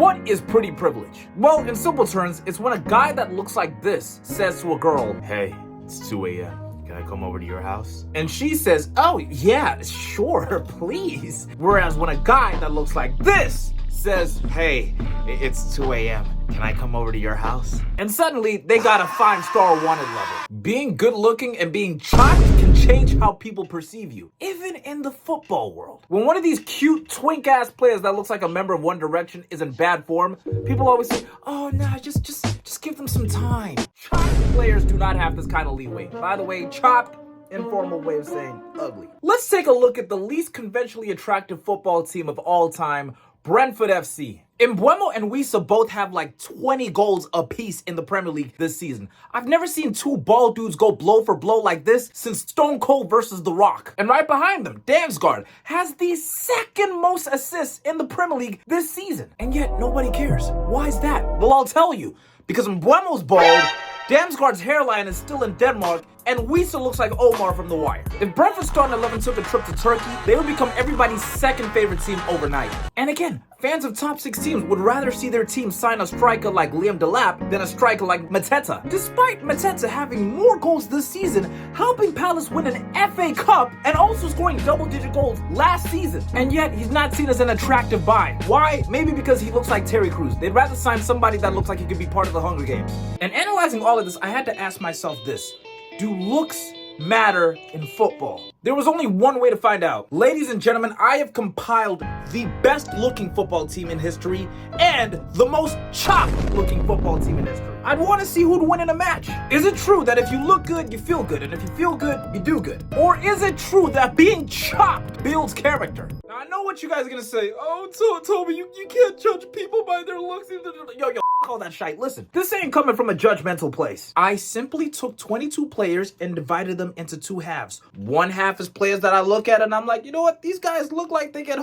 What is pretty privilege? Well, in simple terms, it's when a guy that looks like this says to a girl, "Hey, it's 2 a.m. Can I come over to your house?" And she says, "Oh, yeah, sure, please." Whereas when a guy that looks like this says, "Hey, it's 2 a.m. Can I come over to your house?" And suddenly, they got a 5-star wanted level. Being good looking and being chopped can change how people perceive you, even in the football world. When one of these cute twink-ass players that looks like a member of One Direction is in bad form, people always say, "Oh, no, just give them some time." Chopped players do not have this kind of leeway. By the way, chopped, informal way of saying ugly. Let's take a look at the least conventionally attractive football team of all time, Brentford FC. Mbeumo and Wissa both have like 20 goals apiece in the Premier League this season. I've never seen two bald dudes go blow for blow like this since Stone Cold versus The Rock. And right behind them, Damsgaard has the second most assists in the Premier League this season. And yet nobody cares. Why is that? Well, I'll tell you. Because Mbeumo's bald, Damsgaard's hairline is still in Denmark, and Wissa looks like Omar from The Wire. If Brentford's starting 11 took a trip to Turkey, they would become everybody's second favorite team overnight. And again, fans of top 6 teams would rather see their team sign a striker like Liam Delap than a striker like Mateta. Despite Mateta having more goals this season, helping Palace win an FA Cup and also scoring double-digit goals last season. And yet, he's not seen as an attractive buy. Why? Maybe because he looks like Terry Crews. They'd rather sign somebody that looks like he could be part of the Hunger Games. And analyzing all of this, I had to ask myself this. Do looks matter in football? There was only one way to find out. Ladies and gentlemen, I have compiled the best looking football team in history and the most chopped looking football team in history. I'd want to see who'd win in a match. Is it true that if you look good, you feel good, and if you feel good, you do good? Or is it true that being chopped builds character? Now, I know what you guys are gonna say. "Oh, Toby, you can't judge people by their looks." Yo, all that shite. Listen, this ain't coming from a judgmental place. I simply took 22 players and divided them into 2 halves. One half is players that I look at and I'm like, you know what? These guys look like they get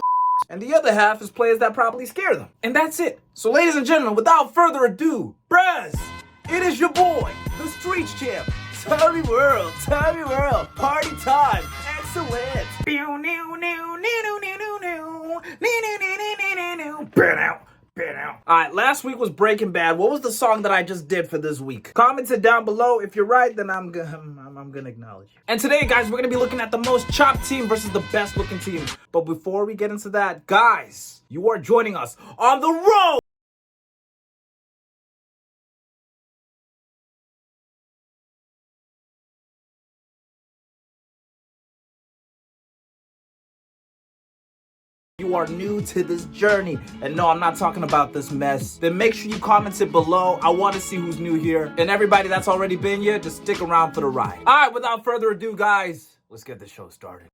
and the other half is players that probably scare them. And that's it. So ladies and gentlemen, without further ado, Brez, it is your boy, the Streets Champ. Tommy World, party time, excellent. Burn out. Alright, last week was Breaking Bad. What was the song that I just did for this week? Comment it down below. If you're right, then I'm gonna acknowledge you. And today, guys, we're gonna be looking at the most chopped team versus the best looking team. But before we get into that, guys, you are joining us on the road. You are new to this journey, and no, I'm not talking about this mess, then make sure you comment it below. I want to see who's new here. And everybody that's already been here, just stick around for the ride. All right, without further ado, guys, let's get the show started.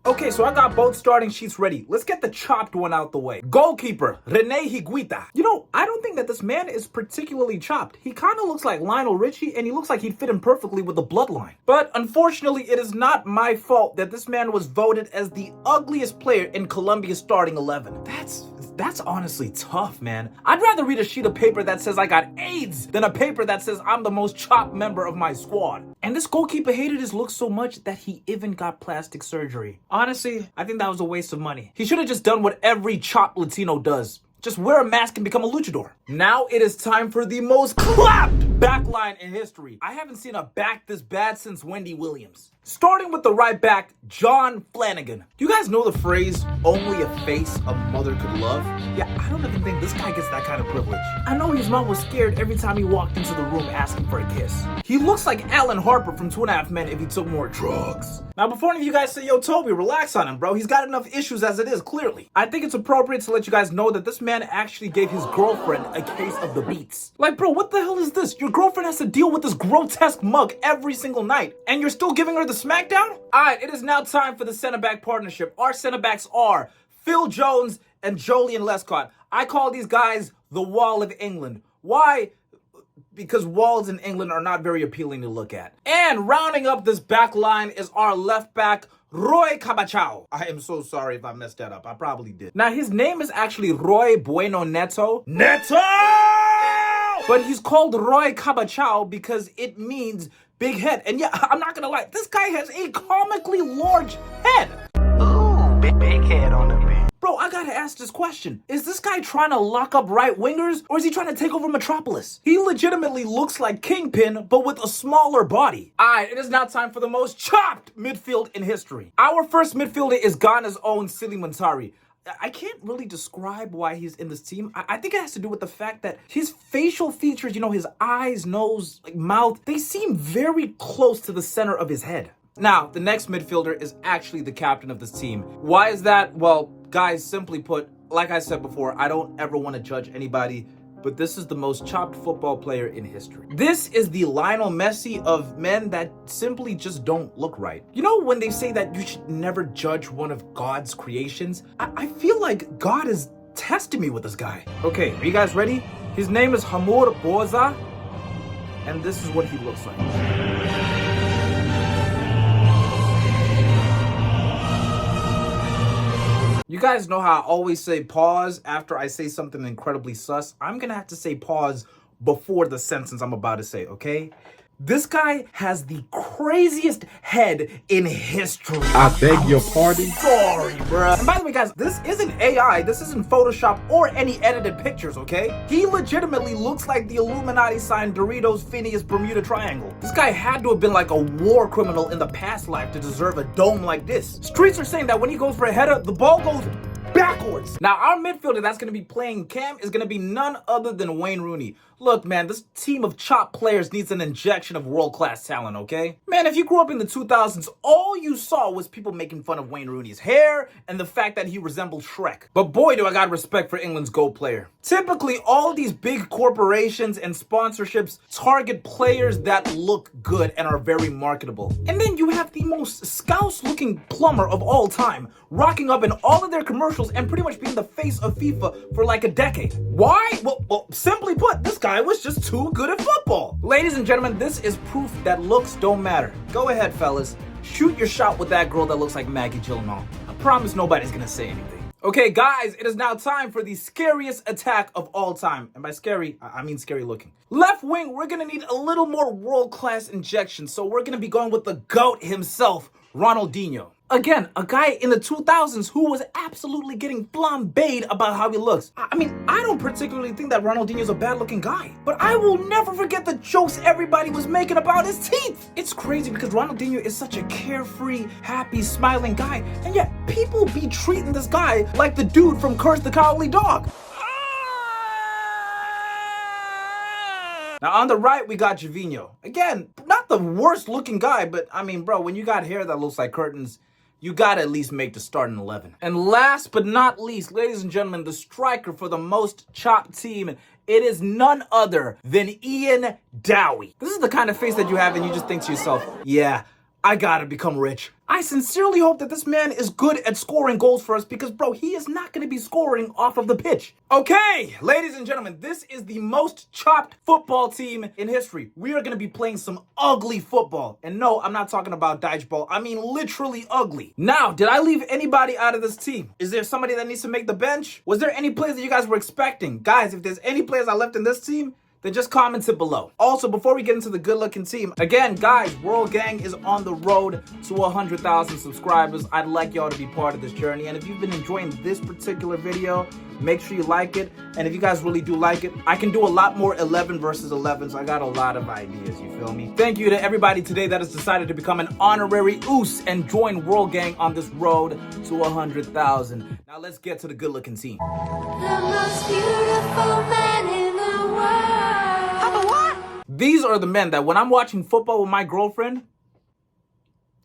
Okay, so I got both starting sheets ready. Let's get the chopped one out the way. Goalkeeper, Rene Higuita. You know, I don't think that this man is particularly chopped. He kind of looks like Lionel Richie, and he looks like he'd fit in perfectly with the bloodline. But unfortunately, it is not my fault that this man was voted as the ugliest player in Colombia's starting 11. That's honestly tough, man. I'd rather read a sheet of paper that says I got AIDS than a paper that says I'm the most chopped member of my squad. And this goalkeeper hated his looks so much that he even got plastic surgery. Honestly, I think that was a waste of money. He should have just done what every chopped Latino does. Just wear a mask and become a luchador. Now it is time for the most clapped backline in history. I haven't seen a back this bad since Wendy Williams. Starting with the right back, John Flanagan. Do you guys know the phrase, "only a face a mother could love"? Yeah, I don't even think this guy gets that kind of privilege. I know his mom was scared every time he walked into the room asking for a kiss. He looks like Alan Harper from 2.5 Men if he took more drugs. Now, before any of you guys say, "Yo, Toby, relax on him, bro. He's got enough issues as it is, clearly." I think it's appropriate to let you guys know that this man actually gave his girlfriend a case of the beats. Like, bro, what the hell is this? Your girlfriend has to deal with this grotesque mug every single night, and you're still giving her the smackdown? Alright, it is now time for the center back partnership. Our center backs are Phil Jones and Joleon Lescott. I call these guys the Wall of England. Why? Because walls in England are not very appealing to look at. And rounding up this back line is our left back, Roy Cabachao. I am so sorry if I messed that up. I probably did. Now, his name is actually Roy Bueno Neto. But he's called Roy Cabachao because it means big head. And yeah, I'm not gonna lie, this guy has a comically large head. Ooh, big head on the man. Bro, I gotta ask this question. Is this guy trying to lock up right wingers, or is he trying to take over Metropolis? He legitimately looks like Kingpin, but with a smaller body. Alright, it is now time for the most chopped midfield in history. Our first midfielder is Ghana's own Sili Muntari. I can't really describe why he's in this team. I think it has to do with the fact that his facial features, you know, his eyes, nose, like mouth, they seem very close to the center of his head. Now, the next midfielder is actually the captain of this team. Why is that? Well, guys, simply put, like I said before, I don't ever want to judge anybody, but this is the most chopped football player in history. This is the Lionel Messi of men that simply just don't look right. You know when they say that you should never judge one of God's creations? I feel like God is testing me with this guy. Okay, are you guys ready? His name is Hamur Boza, and this is what he looks like. You guys know how I always say pause after I say something incredibly sus? I'm gonna have to say pause before the sentence I'm about to say, okay? This guy has the craziest head in history. I beg your pardon? Sorry, bruh. And by the way, guys, this isn't AI. This isn't Photoshop or any edited pictures, okay? He legitimately looks like the Illuminati signed Doritos Phineas Bermuda Triangle. This guy had to have been like a war criminal in the past life to deserve a dome like this. Streets are saying that when he goes for a header, the ball goes backwards. Now, our midfielder that's going to be playing Cam is going to be none other than Wayne Rooney. Look, man, this team of chopped players needs an injection of world-class talent, okay? Man, if you grew up in the 2000s, all you saw was people making fun of Wayne Rooney's hair and the fact that he resembled Shrek. But boy, do I got respect for England's GOAT player. Typically, all these big corporations and sponsorships target players that look good and are very marketable. And then you have the most scouse-looking plumber of all time, rocking up in all of their commercials and pretty much being the face of FIFA for like a decade. Why? Well, simply put, this guy was just too good at football. Ladies and gentlemen, this is proof that looks don't matter. Go ahead, fellas. Shoot your shot with that girl that looks like Maggie Gyllenhaal. I promise nobody's gonna say anything. Okay, guys, it is now time for the scariest attack of all time. And by scary, I mean scary looking. Left wing, we're gonna need a little more world-class injection, so we're gonna be going with the GOAT himself, Ronaldinho. Again, a guy in the 2000s who was absolutely getting flambéed about how he looks. I mean, I don't particularly think that Ronaldinho's a bad-looking guy, but I will never forget the jokes everybody was making about his teeth. It's crazy because Ronaldinho is such a carefree, happy, smiling guy, and yet people be treating this guy like the dude from Curse the Cowardly Dog. Now, on the right, we got Javinho. Again, not the worst looking guy, but I mean, bro, when you got hair that looks like curtains, you gotta at least make the starting 11. And last but not least, ladies and gentlemen, the striker for the most chopped team, it is none other than Ian Dowie. This is the kind of face that you have and you just think to yourself, yeah, I gotta become rich. I sincerely hope that this man is good at scoring goals for us because, bro, he is not going to be scoring off of the pitch. Okay, ladies and gentlemen, this is the most chopped football team in history. We are going to be playing some ugly football. And no, I'm not talking about dodgeball. I mean literally ugly. Now, did I leave anybody out of this team? Is there somebody that needs to make the bench? Was there any players that you guys were expecting? Guys, if there's any players I left in this team, then just comment it below. Also, before we get into the good-looking team, again, guys, World Gang is on the road to 100,000 subscribers. I'd like y'all to be part of this journey. And if you've been enjoying this particular video, make sure you like it. And if you guys really do like it, I can do a lot more 11 versus 11. So I got a lot of ideas, you feel me? Thank you to everybody today that has decided to become an honorary oos and join World Gang on this road to 100,000. Now let's get to the good-looking team. The most beautiful man in the world. These are the men that when I'm watching football with my girlfriend,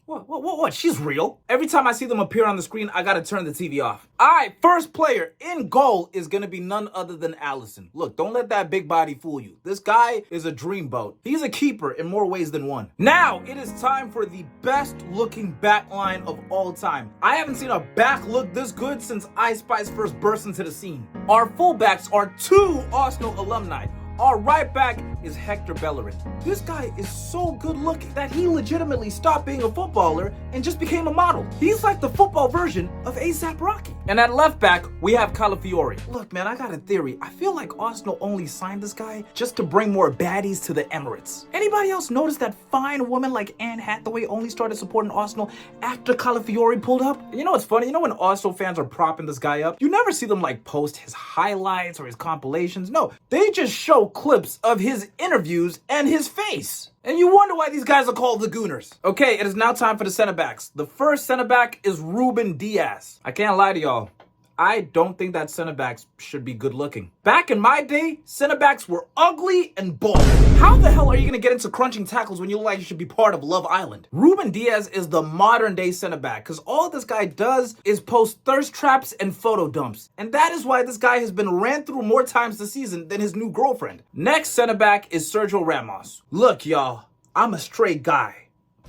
what? She's real. Every time I see them appear on the screen, I gotta turn the TV off. All right, first player in goal is gonna be none other than Alisson. Look, don't let that big body fool you. This guy is a dreamboat. He's a keeper in more ways than one. Now, it is time for the best looking back line of all time. I haven't seen a back look this good since Ice Spice first burst into the scene. Our fullbacks are two Arsenal alumni. Our right back is Hector Bellerin. This guy is so good looking that he legitimately stopped being a footballer and just became a model. He's like the football version of A$AP Rocky. And at left back, we have Calafiori. Look, man, I got a theory. I feel like Arsenal only signed this guy just to bring more baddies to the Emirates. Anybody else notice that fine woman like Anne Hathaway only started supporting Arsenal after Calafiori pulled up? You know what's funny? You know when Arsenal fans are propping this guy up, you never see them like post his highlights or his compilations. No, they just show clips of his interviews and his face. And you wonder why these guys are called the Gooners. Okay, it is now time for the center backs. The first center back is Ruben Diaz. I can't lie to y'all. I don't think that center backs should be good looking. Back in my day, center backs were ugly and bald. How the hell are you gonna get into crunching tackles when you look like you should be part of Love Island? Ruben Diaz is the modern day center back because all this guy does is post thirst traps and photo dumps. And that is why this guy has been ran through more times this season than his new girlfriend. Next center back is Sergio Ramos. Look, y'all, I'm a straight guy.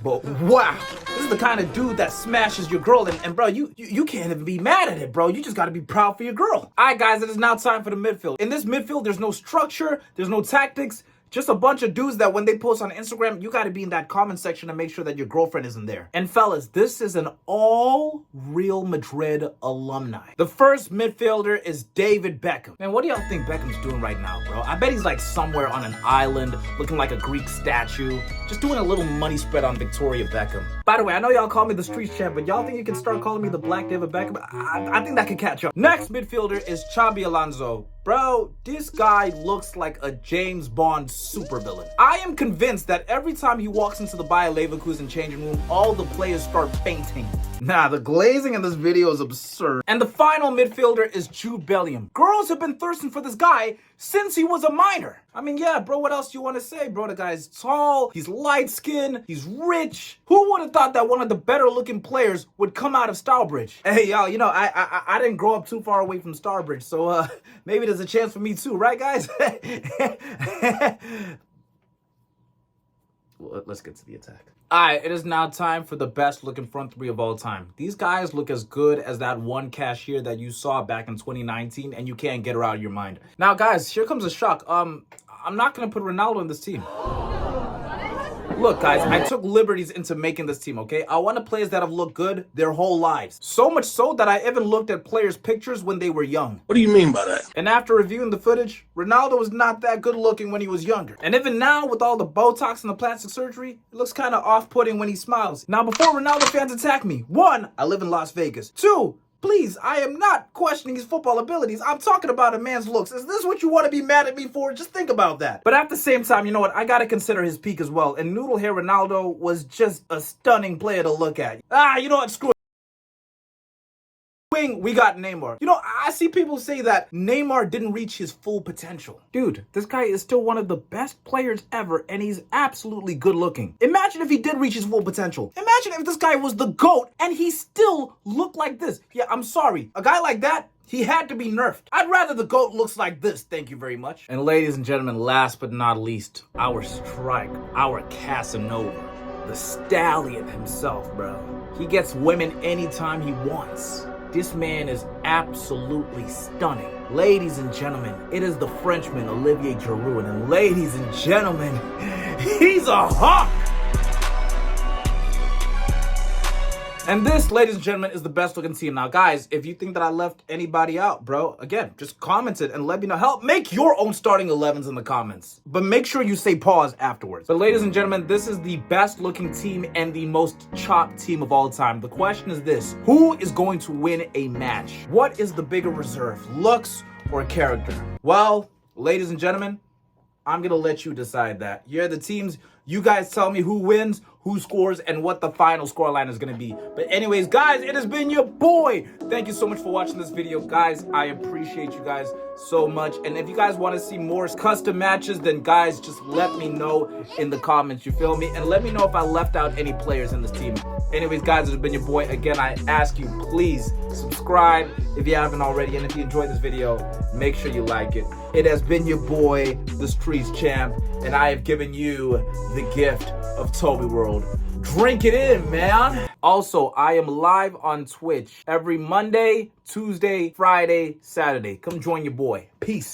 But wow, this is the kind of dude that smashes your girl, and bro, you can't even be mad at it, bro. You just gotta be proud for your girl. All right, guys, it is now time for the midfield. In this midfield, there's no structure, there's no tactics, just a bunch of dudes that when they post on Instagram, you gotta be in that comment section to make sure that your girlfriend isn't there. And fellas, this is an all Real Madrid alumni. The first midfielder is David Beckham. Man, what do y'all think Beckham's doing right now, bro? I bet he's like somewhere on an island, looking like a Greek statue, just doing a little money spread on Victoria Beckham. By the way, I know y'all call me the streets champ, but y'all think you can start calling me the Black David Beckham? I think that could catch up. Next midfielder is Xabi Alonso. Bro, this guy looks like a James Bond supervillain. I am convinced that every time he walks into the Bayer Leverkusen changing room, all the players start fainting. Nah, the glazing in this video is absurd. And the final midfielder is Jude Bellingham. Girls have been thirsting for this guy since he was a minor. I mean, yeah, bro, what else do you want to say, bro? The guy's tall, he's light-skinned, he's rich. Who would have thought that one of the better-looking players would come out of Starbridge? Hey, y'all, you know, I didn't grow up too far away from Starbridge, so maybe there's a chance for me too, right, guys? Well, let's get to the attack. All right, it is now time for the best looking front three of all time. These guys look as good as that one cashier that you saw back in 2019 and you can't get her out of your mind. Now, guys, here comes a shock. I'm not going to put Ronaldo in this team. Look, guys, I took liberties into making this team, okay? I wanted players that have looked good their whole lives. So much so that I even looked at players' pictures when they were young. What do you mean by that? And after reviewing the footage, Ronaldo was not that good looking when he was younger. And even now, with all the Botox and the plastic surgery, it looks kind of off-putting when he smiles. Now, before Ronaldo fans attack me, 1, I live in Las Vegas. 2, please, I am not questioning his football abilities. I'm talking about a man's looks. Is this what you want to be mad at me for? Just think about that. But at the same time, you know what? I got to consider his peak as well. And Noodle Hair Ronaldo was just a stunning player to look at. You know what? Screw it. Wing, we got Neymar. You know, I see people say that Neymar didn't reach his full potential. Dude, this guy is still one of the best players ever, and he's absolutely good looking. Imagine if he did reach his full potential. Imagine if this guy was the GOAT and he still looked like this. Yeah, I'm sorry. A guy like that, he had to be nerfed. I'd rather the GOAT looks like this, thank you very much. And ladies and gentlemen, last but not least, our strike, our Casanova, the stallion himself, bro. He gets women anytime he wants. This man is absolutely stunning. Ladies and gentlemen, it is the Frenchman, Olivier Giroud. And ladies and gentlemen, he's a hawk! And this, ladies and gentlemen, is the best looking team. Now, guys, if you think that I left anybody out, bro, again, just comment it and let me know. Help make your own starting 11s in the comments. But make sure you say pause afterwards. But ladies and gentlemen, this is the best looking team and the most chopped team of all time. The question is this: who is going to win a match? What is the bigger reserve, looks or character? Well, ladies and gentlemen, I'm going to let you decide that. You're the teams. You guys tell me who wins, who scores, and what the final scoreline is going to be. But anyways, guys, it has been your boy. Thank you so much for watching this video. Guys, I appreciate you guys so much. And if you guys want to see more custom matches, then guys, just let me know in the comments, you feel me? And let me know if I left out any players in this team. Anyways, guys, it has been your boy. Again, I ask you, please subscribe if you haven't already. And if you enjoyed this video, make sure you like it. It has been your boy, the Streets Champ, and I have given you the gift of Toby World. Drink it in, man. Also, I am live on Twitch every Monday, Tuesday, Friday, Saturday. Come join your boy. Peace.